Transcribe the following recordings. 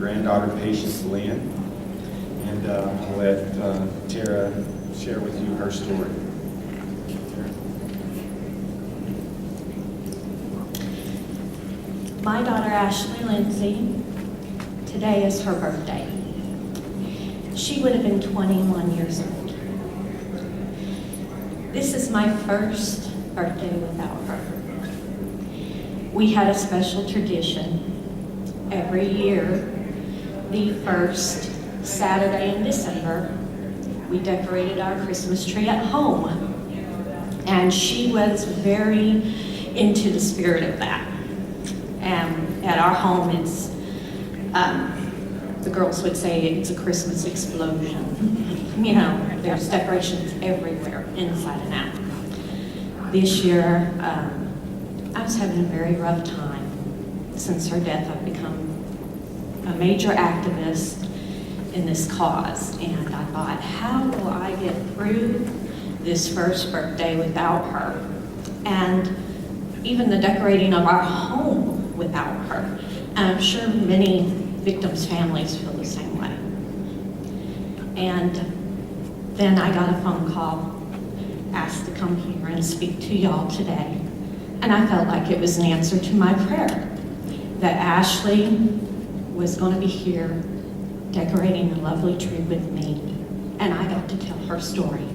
granddaughter, Patience Lynn, and I'll let Tara share with you her story. Tara? My daughter, Ashleigh Lindsey, today is her birthday. She would have been 21 years old. This is my first birthday without her. We had a special tradition. Every year, the first Saturday in December, we decorated our Christmas tree at home. And she was very into the spirit of that. And at our home, it's, the girls would say it's a Christmas explosion. You know, there's decorations everywhere, inside and out. This year, I was having a very rough time. Since her death, I've become a major activist in this cause. And I thought, how will I get through this first birthday without her? And even the decorating of our home without her. And I'm sure many victims' families feel the same way. And then I got a phone call, asked to come here and speak to y'all today. And I felt like it was an answer to my prayer, that Ashleigh was going to be here decorating a lovely tree with me, and I got to tell her story.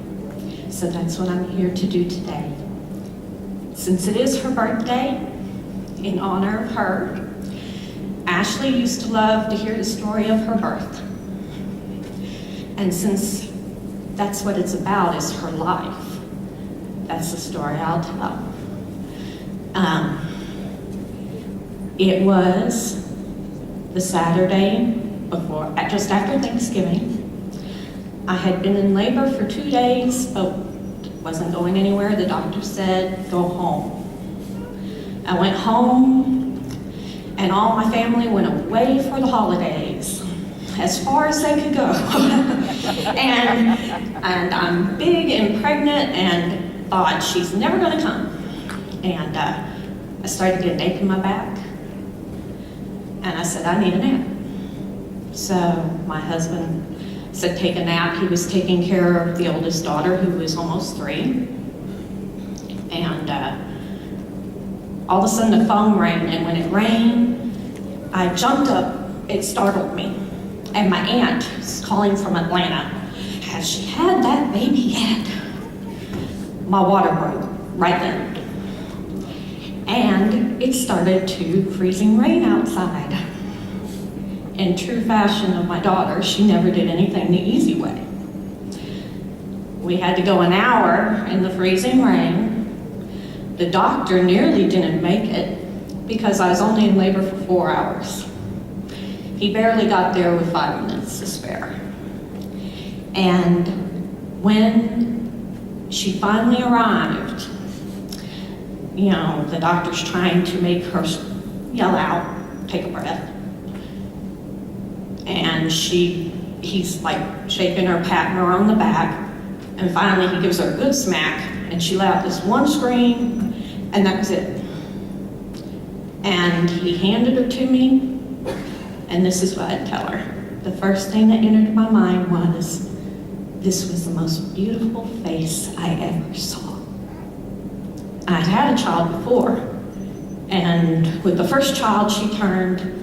So that's what I'm here to do today. Since it is her birthday, in honor of her, Ashleigh used to love to hear the story of her birth. And since that's what it's about, is her life, that's the story I'll tell. It was the Saturday before, just after Thanksgiving. I had been in labor for 2 days, but wasn't going anywhere. The doctor said, go home. I went home, and all my family went away for the holidays, as far as they could go. and I'm big and pregnant and thought, she's never gonna come. And I started getting ache in my back. And I said, I need a nap. So my husband said, take a nap. He was taking care of the oldest daughter, who was almost 3. And all of a sudden the phone rang, and when it rang, I jumped up. It startled me. And my aunt was calling from Atlanta. Has she had that baby yet? My water broke right then. And it started to freezing rain outside. In true fashion of my daughter, she never did anything the easy way. We had to go an hour in the freezing rain. The doctor nearly didn't make it because I was only in labor for 4 hours. He barely got there with 5 minutes to spare. And when she finally arrived, you know, the doctor's trying to make her yell out, take a breath. And he's like shaking her, patting her on the back. And finally he gives her a good smack, and she let out this one scream, and that was it. And he handed her to me, and this is what I'd tell her. The first thing that entered my mind was, this was the most beautiful face I ever saw. I'd had a child before, and with the first child, she turned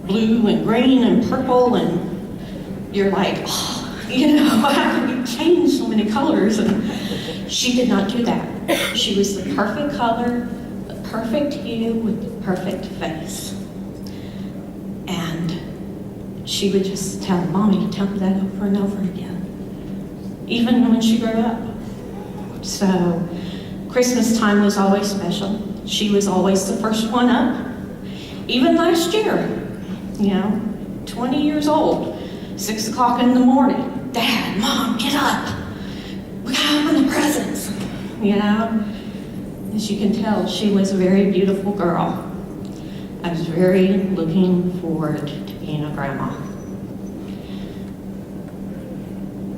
blue and green and purple, and you're like, oh, you know, how can you change so many colors? And she did not do that. She was the perfect color, the perfect hue, with the perfect face. And she would just tell Mommy to tell me that over and over again, even when she grew up. So Christmas time was always special. She was always the first one up. Even last year, you know, 20 years old, 6 o'clock in the morning. Dad, Mom, get up. We gotta open the presents, you know. As you can tell, she was a very beautiful girl. I was very looking forward to being a grandma.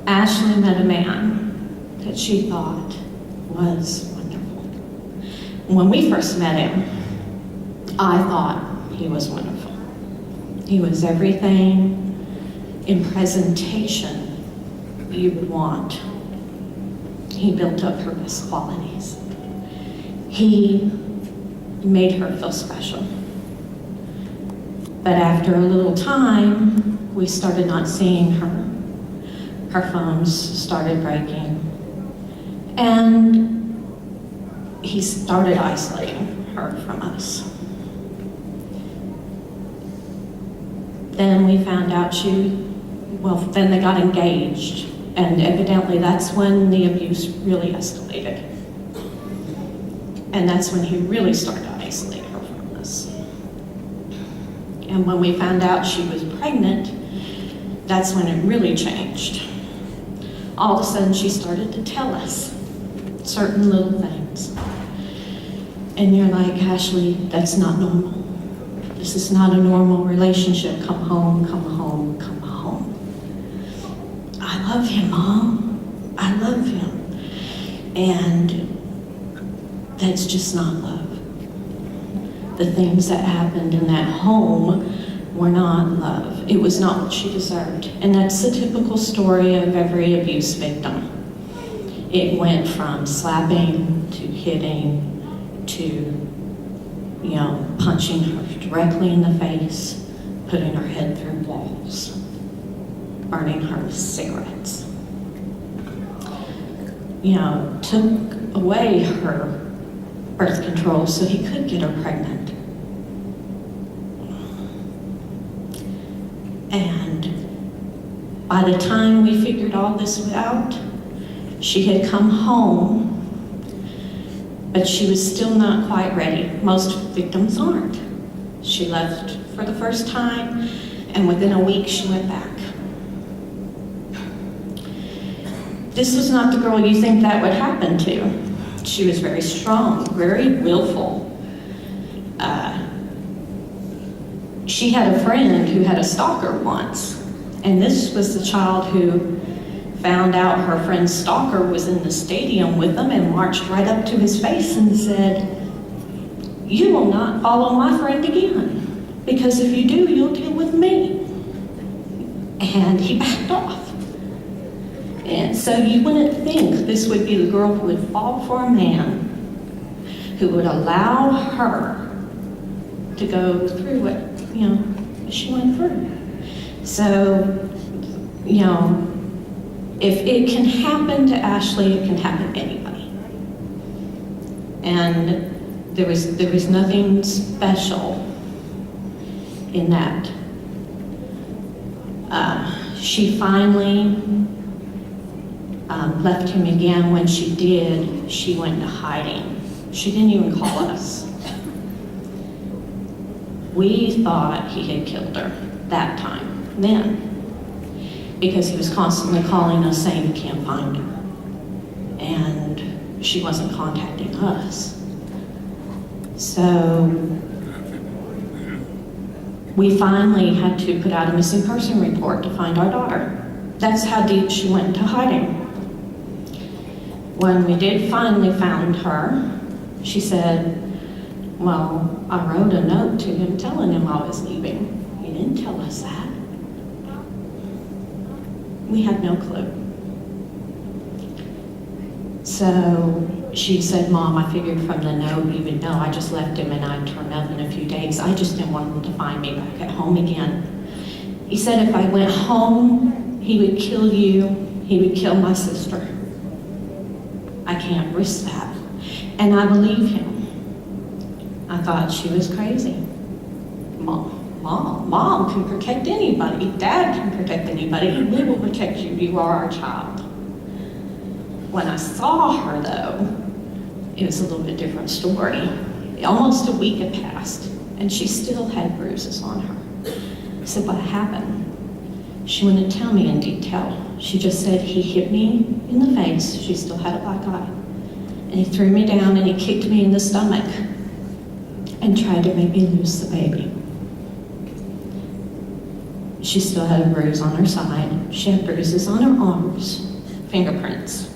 Ashleigh met a man that she thought was wonderful. When we first met him, I thought he was wonderful. He was everything in presentation you would want. He built up her best qualities. He made her feel special. But after a little time, we started not seeing her. Her phones started breaking. And he started isolating her from us. Then we found out then they got engaged. And evidently that's when the abuse really escalated. And that's when he really started isolating her from us. And when we found out she was pregnant, that's when it really changed. All of a sudden she started to tell us certain little things. And you're like, Ashleigh, that's not normal. This is not a normal relationship. Come home, come home, come home. I love him, Mom. I love him. And that's just not love. The things that happened in that home were not love. It was not what she deserved. And that's the typical story of every abuse victim. It went from slapping to hitting to, punching her directly in the face, putting her head through walls, burning her with cigarettes. Took away her birth control so he could get her pregnant. And by the time we figured all this out, she had come home, but she was still not quite ready. Most victims aren't. She left for the first time, and within a week she went back. This was not the girl you think that would happen to. She was very strong, very willful. She had a friend who had a stalker once, and this was the child who found out her friend's stalker was in the stadium with them and marched right up to his face and said, "You will not follow my friend again, because if you do, you'll deal with me." And he backed off. And so you wouldn't think this would be the girl who would fall for a man who would allow her to go through what, she went through. So, if it can happen to Ashleigh, it can happen to anybody. And there was nothing special in that. She finally left him again. When she did, she went into hiding. She didn't even call us. We thought he had killed her that time, then, because he was constantly calling us saying he can't find her. And she wasn't contacting us. So we finally had to put out a missing person report to find our daughter. That's how deep she went into hiding. When we did finally find her, she said, "Well, I wrote a note to him telling him I was leaving. He didn't tell us that." We had no clue. So she said, "Mom, I figured from the note you would know. I just left him and I'd turn up in a few days. I just didn't want him to find me back at home again. He said if I went home, he would kill you, he would kill my sister. I can't risk that." And I believe him. I thought she was crazy. Mom can protect anybody. Dad can protect anybody. We will protect you. You are our child. When I saw her, though, it was a little bit different story. Almost a week had passed, and she still had bruises on her. I said, "What happened?" She wouldn't tell me in detail. She just said, "He hit me in the face." She still had a black eye. "And he threw me down and he kicked me in the stomach and tried to make me lose the baby." She still had a bruise on her side. She had bruises on her arms, fingerprints,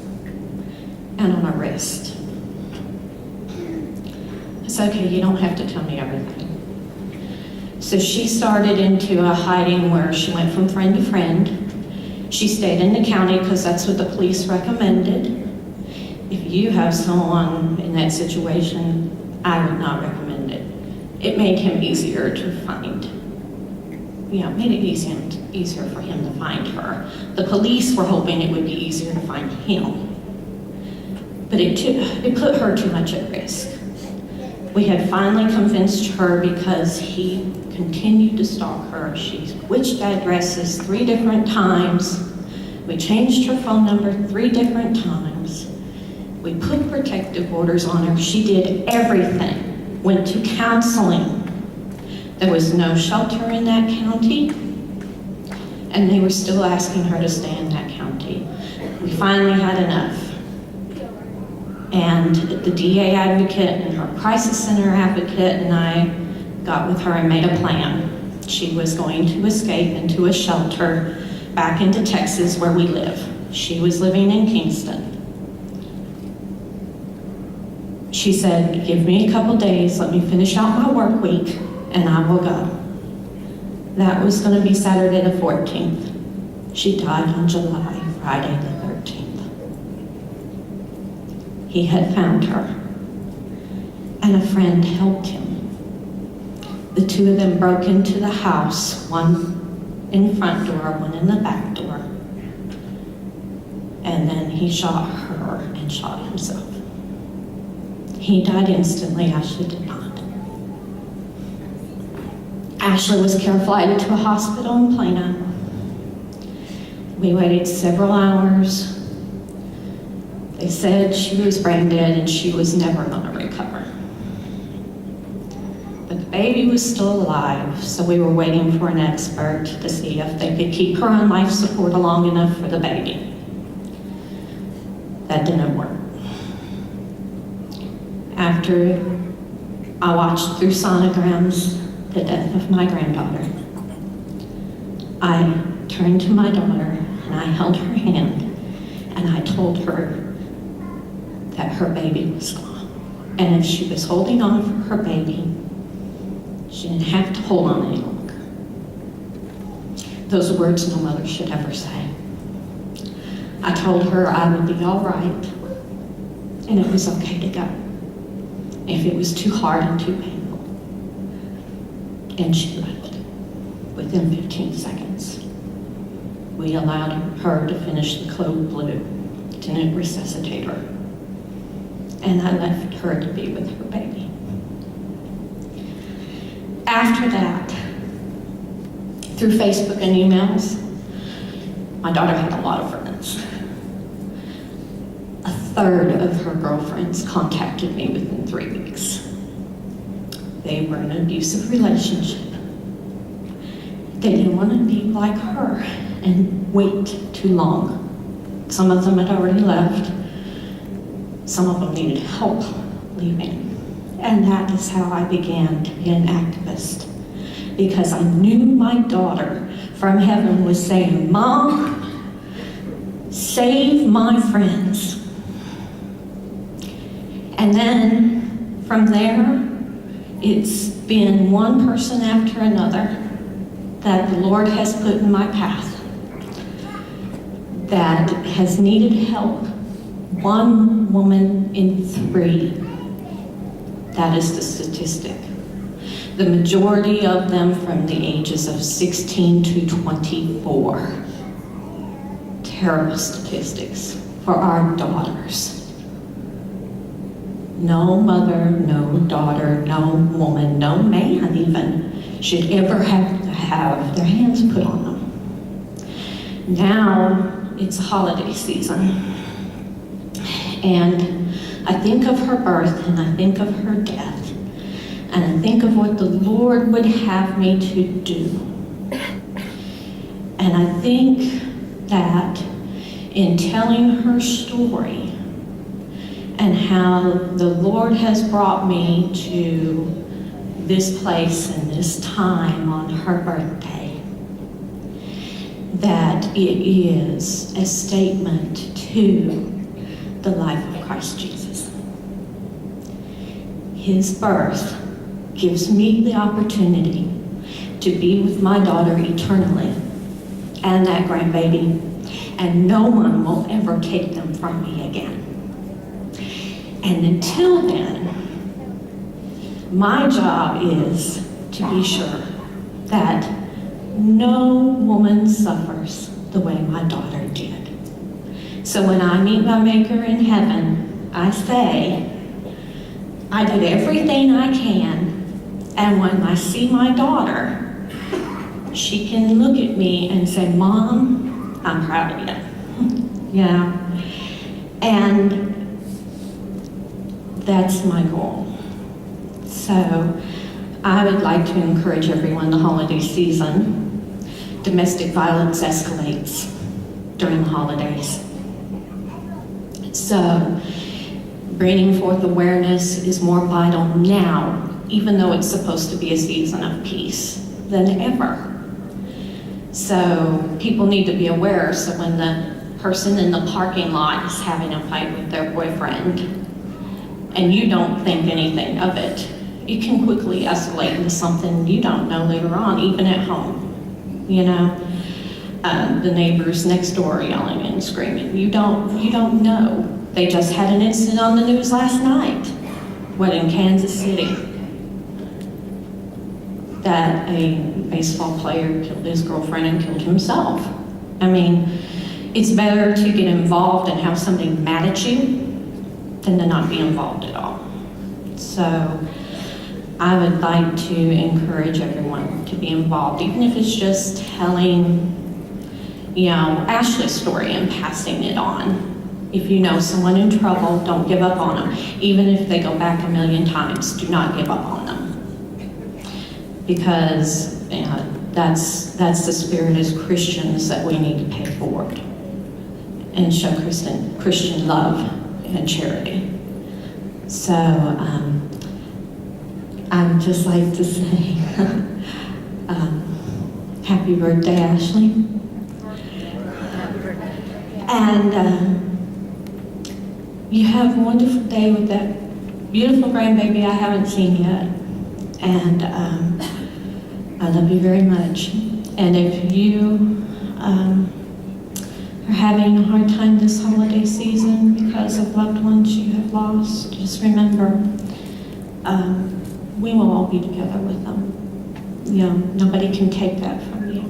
and on her wrist. It's okay, you don't have to tell me everything. So she started into a hiding where she went from friend to friend. She stayed in the county because that's what the police recommended. If you have someone in that situation, I would not recommend it. It made him easier to find. It made it easier for him to find her. The police were hoping it would be easier to find him. But it put her too much at risk. We had finally convinced her because he continued to stalk her. She switched addresses 3 different times. We changed her phone number 3 different times. We put protective orders on her. She did everything. Went to counseling. There was no shelter in that county, and they were still asking her to stay in that county. We finally had enough. And the DA advocate and her crisis center advocate and I got with her and made a plan. She was going to escape into a shelter back into Texas where we live. She was living in Kingston. She said, give me a couple days, let me finish out my work week, and I will go. That was going to be Saturday the 14th. She died on Friday the 13th. He had found her, and a friend helped him. The 2 of them broke into the house, one in the front door, one in the back door, and then he shot her and shot himself. He died instantly. Ashleigh did not. Ashleigh was flighted to a hospital in Plano. We waited several hours. They said she was brain dead and she was never going to recover. But the baby was still alive, so we were waiting for an expert to see if they could keep her on life support long enough for the baby. That didn't work. After I watched through sonograms the death of my granddaughter, I turned to my daughter and I held her hand and I told her that her baby was gone. And if she was holding on for her baby, she didn't have to hold on any longer. Those are words no mother should ever say. I told her I would be all right and it was okay to go if it was too hard and too painful. And she left within 15 seconds. We allowed her to finish the code blue, didn't resuscitate her. And I left her to be with her baby. After that, through Facebook and emails, my daughter had a lot of friends. A third of her girlfriends contacted me within 3 weeks. They were in an abusive relationship. They didn't want to be like her and wait too long. Some of them had already left. Some of them needed help leaving. And that is how I began to be an activist. Because I knew my daughter from heaven was saying, Mom, save my friends. And then from there, it's been one person after another that the Lord has put in my path that has needed help. 1 woman in 3. That is the statistic. The majority of them from the ages of 16 to 24. Terrible statistics for our daughters. No mother, no daughter, no woman, no man even should ever have to have their hands put on them. Now it's holiday season. And I think of her birth and I think of her death. And I think of what the Lord would have me to do. And I think that in telling her story and how the Lord has brought me to this place and this time on her birthday, that it is a statement to the life of Christ Jesus. His birth gives me the opportunity to be with my daughter eternally and that grandbaby, and no one will ever take them from me again. And until then, my job is to be sure that no woman suffers the way my daughter did. So when I meet my Maker in heaven, I say, I did everything I can, and when I see my daughter, she can look at me and say, Mom, I'm proud of you. Yeah. And that's my goal. So I would like to encourage everyone the holiday season. Domestic violence escalates during the holidays. So bringing forth awareness is more vital now, even though it's supposed to be a season of peace, than ever. So people need to be aware, so when the person in the parking lot is having a fight with their boyfriend and you don't think anything of it, it can quickly escalate into something you don't know later on, even at home. You know, the neighbors next door yelling and screaming. You don't know. They just had an incident on the news last night, in Kansas City, that a baseball player killed his girlfriend and killed himself. I mean, it's better to get involved and have somebody mad at you than to not be involved at all. So I would like to encourage everyone to be involved, even if it's just telling, Ashleigh's story and passing it on. If you know someone in trouble, don't give up on them. Even if they go back a million times, do not give up on them. Because that's the spirit as Christians that we need to pay forward and show Christian love and charity. So I would just like to say happy birthday, Ashleigh. And you have a wonderful day with that beautiful grandbaby I haven't seen yet. And I love you very much. And if you are having a hard time this holiday season because of loved ones you have lost, just remember, we will all be together with them. Nobody can take that from you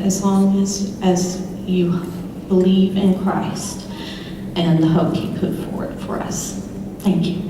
as long as you believe in Christ and the hope He put forward for us. Thank you.